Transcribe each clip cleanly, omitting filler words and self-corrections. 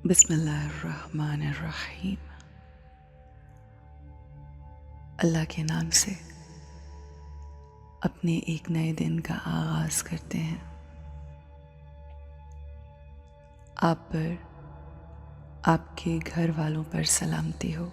बिस्मिल्लाहिर्रहमानिर्रहीम। अल्लाह के नाम से अपने एक नए दिन का आगाज़ करते हैं। आप पर, आपके घर वालों पर सलामती हो।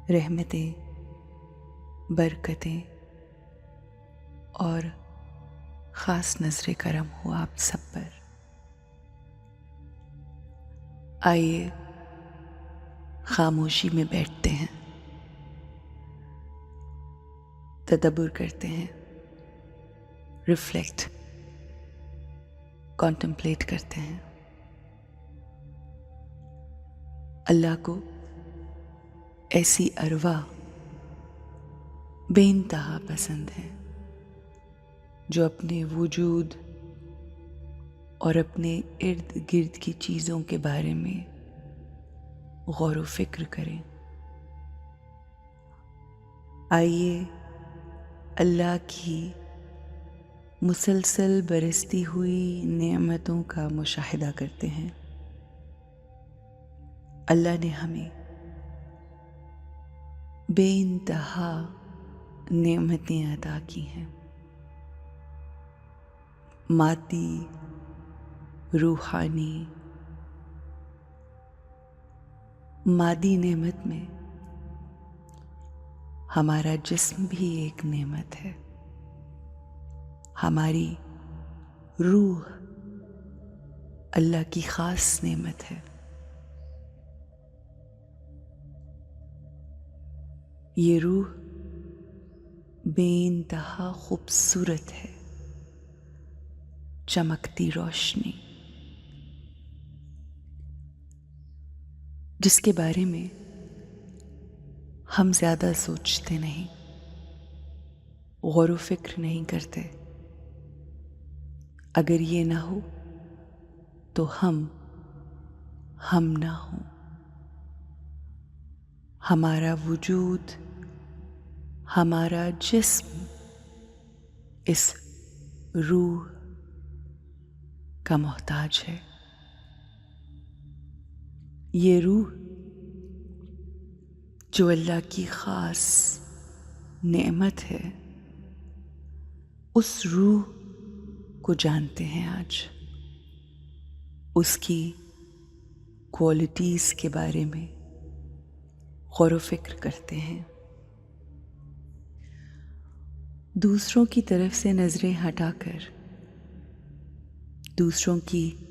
रहमतें, बरकतें और ख़ास नज़र करम हो आप सब पर। आइए खामोशी में बैठते हैं, तदब्बुर करते हैं, रिफ्लेक्ट, कॉन्टेम्पलेट करते हैं। अल्लाह को ऐसी अरवा बेइंतहा पसंद है जो अपने वजूद और अपने इर्द गिर्द की चीज़ों के बारे में गौर व फिक्र करें। आइए अल्लाह की मुसलसल बरसती हुई नेमतों का मुशाहिदा करते हैं। अल्लाह ने हमें बेइंतहा नेमतें अता की हैं। मादी, रूहानी। मादी नेमत में हमारा जिस्म भी एक नेमत है। हमारी रूह अल्लाह की खास नेमत है। ये रूह बेइंतहा खूबसूरत है, चमकती रोशनी, जिसके बारे में हम ज़्यादा सोचते नहीं, गौर व फिक्र नहीं करते। अगर ये ना हो तो हम ना हो। हमारा वजूद, हमारा जिस्म इस रूह का मोहताज है। ये रूह जो अल्लाह की खास नेमत है, उस रूह को जानते हैं आज। उसकी क्वालिटीज़ के बारे में गौर व फिक्र करते हैं। दूसरों की तरफ से नज़रें हटाकर दूसरों की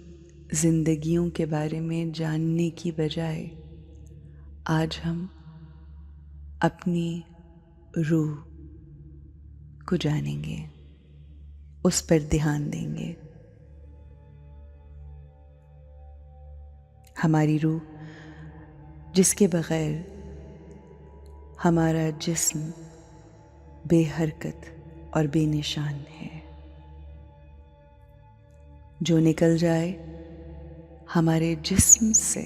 जिंदगियों के बारे में जानने की बजाय आज हम अपनी रूह को जानेंगे, उस पर ध्यान देंगे। हमारी रूह जिसके बगैर हमारा जिस्म बेहरकत और बेनिशान है, जो निकल जाए हमारे जिस्म से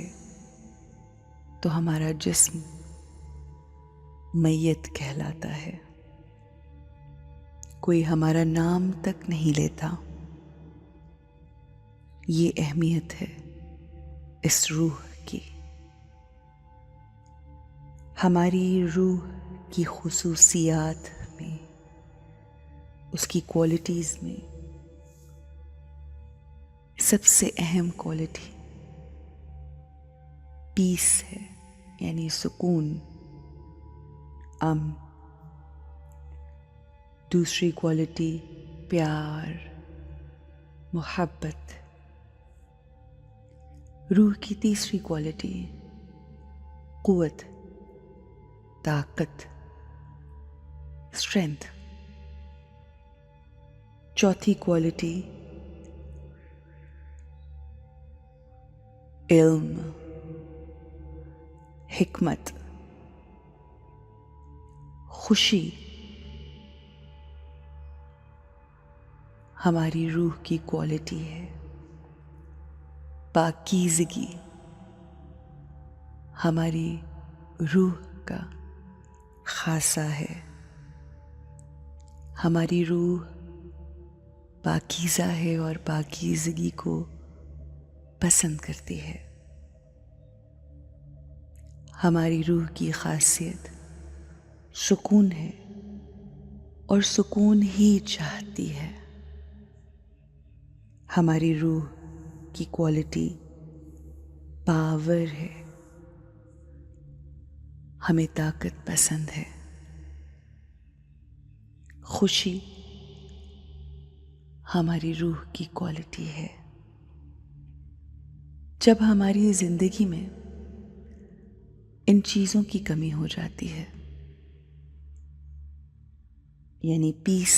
तो हमारा जिस्म मैयत कहलाता है। कोई हमारा नाम तक नहीं लेता। ये अहमियत है इस रूह की। हमारी रूह की खुसूसियात में, उसकी क्वालिटीज़ में सबसे अहम क्वालिटी पीस है, यानी सुकून, अमन। दूसरी क्वालिटी प्यार, मोहब्बत। रूह की तीसरी क्वालिटी कुव्वत, ताकत, स्ट्रेंथ। चौथी क्वालिटी इल्म, हिकमत, खुशी। हमारी रूह की क्वालिटी है पाकीज़गी। हमारी रूह का खासा है। हमारी रूह पाकीज़ा है और पाकीज़गी को पसंद करती है। हमारी रूह की खासियत सुकून है और सुकून ही चाहती है। हमारी रूह की क्वालिटी पावर है। हमें ताकत पसंद है। खुशी हमारी रूह की क्वालिटी है। जब हमारी जिंदगी में इन चीज़ों की कमी हो जाती है, यानी पीस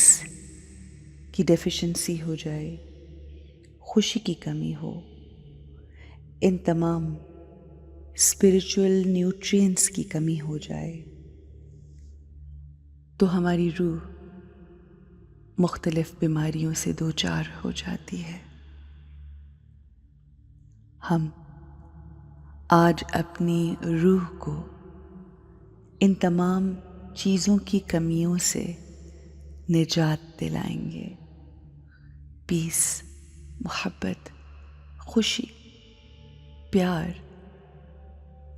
की डेफिशिएंसी हो जाए, खुशी की कमी हो, इन तमाम स्पिरिचुअल न्यूट्रिएंट्स की कमी हो जाए, तो हमारी रूह मुख्तलिफ बीमारियों से दो चार हो जाती है। हम आज अपनी रूह को इन तमाम चीज़ों की कमियों से निजात दिलाएंगे। पीस, मोहब्बत, खुशी, प्यार,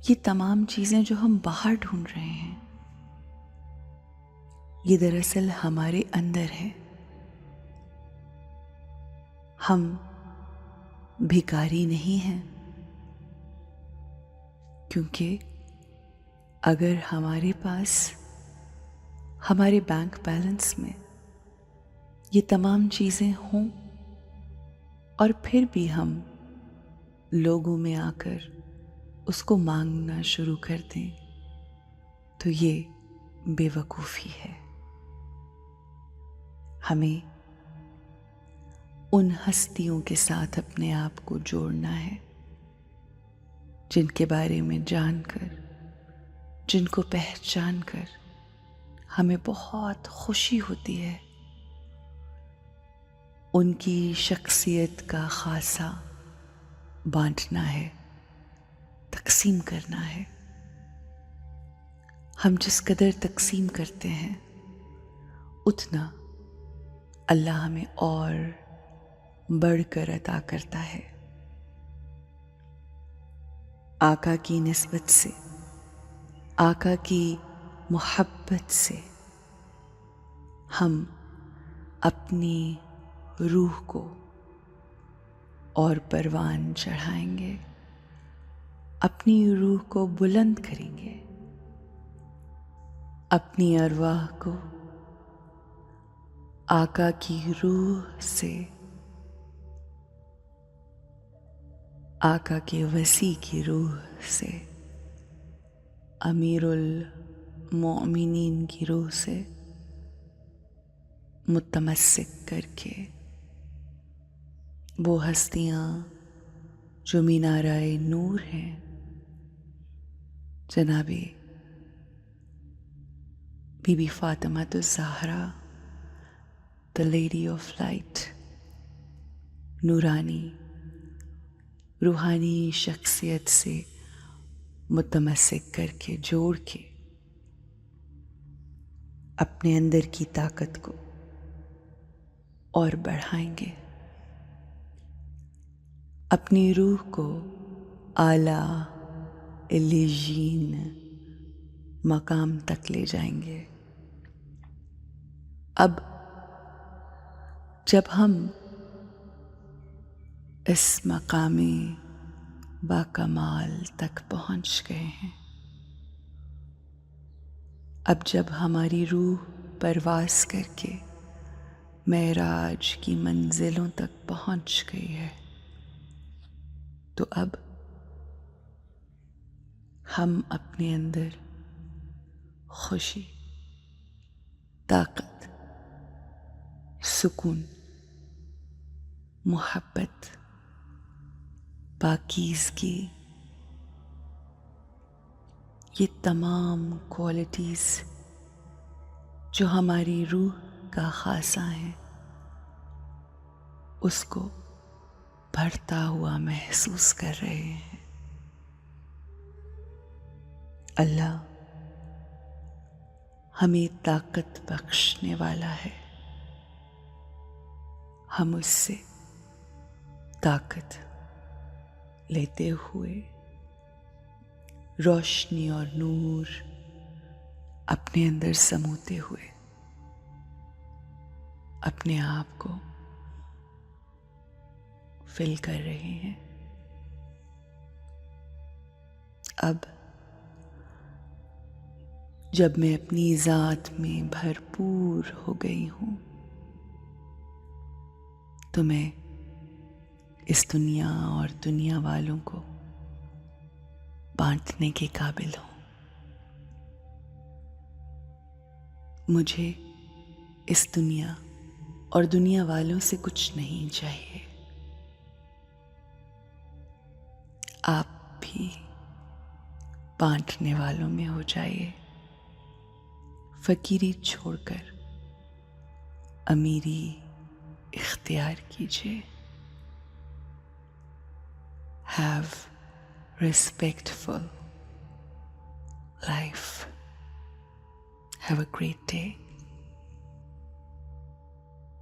ये तमाम चीज़ें जो हम बाहर ढूंढ रहे हैं, ये दरअसल हमारे अंदर है। हम भिखारी नहीं हैं, क्योंकि अगर हमारे पास हमारे बैंक बैलेंस में ये तमाम चीज़ें हों और फिर भी हम लोगों में आकर उसको मांगना शुरू कर दें, तो ये बेवकूफ़ी है। हमें उन हस्तियों के साथ अपने आप को जोड़ना है जिनके बारे में जानकर, जिनको पहचानकर हमें बहुत खुशी होती है। उनकी शख्सियत का खासा बांटना है, तकसीम करना है। हम जिस कदर तकसीम करते हैं, उतना अल्लाह हमें और बढ़कर अता करता है। आका की निस्बत से, आका की मोहब्बत से हम अपनी रूह को और परवान चढ़ाएंगे, अपनी रूह को बुलंद करेंगे, अपनी अरवाह को आका की रूह से, आका के वसी की रूह से, अमीरुल मोमिनीन की रूह से मुतमस्सिक करके वो हस्तियाँ जो मीनाराए नूर हैं, जनाबे बीबी फातिमा तो Zahra, the lady of light, नूरानी रूहानी शख्सियत से मुतमस्सिक करके, जोड़ के अपने अंदर की ताकत को और बढ़ाएंगे, अपनी रूह को आला इल्लीजीन मकाम तक ले जाएंगे। अब जब हम इस मकामी बाकमाल तक पहुंच गए हैं, अब जब हमारी रूह परवास करके मेराज की मंजिलों तक पहुंच गई है, तो अब हम अपने अंदर खुशी, ताकत, सुकून, मोहब्बत, पाकीज़गी, ये तमाम क्वालिटीज़ जो हमारी रूह का खासा है, उसको बढ़ता हुआ महसूस कर रहे हैं। अल्लाह हमें ताकत बख्शने वाला है। हम उससे ताकत लेते हुए रोशनी और नूर अपने अंदर समोते हुए अपने आप को फिल कर रहे हैं। अब जब मैं अपनी ज़ात में भरपूर हो गई हूँ तो मैं इस दुनिया और दुनिया वालों को बांटने के काबिल हूँ। मुझे इस दुनिया और दुनिया वालों से कुछ नहीं चाहिए। आप भी बांटने वालों में हो जाइए। फकीरी छोड़कर अमीरी इख्तियार कीजिए। Have respectful life. Have a great day.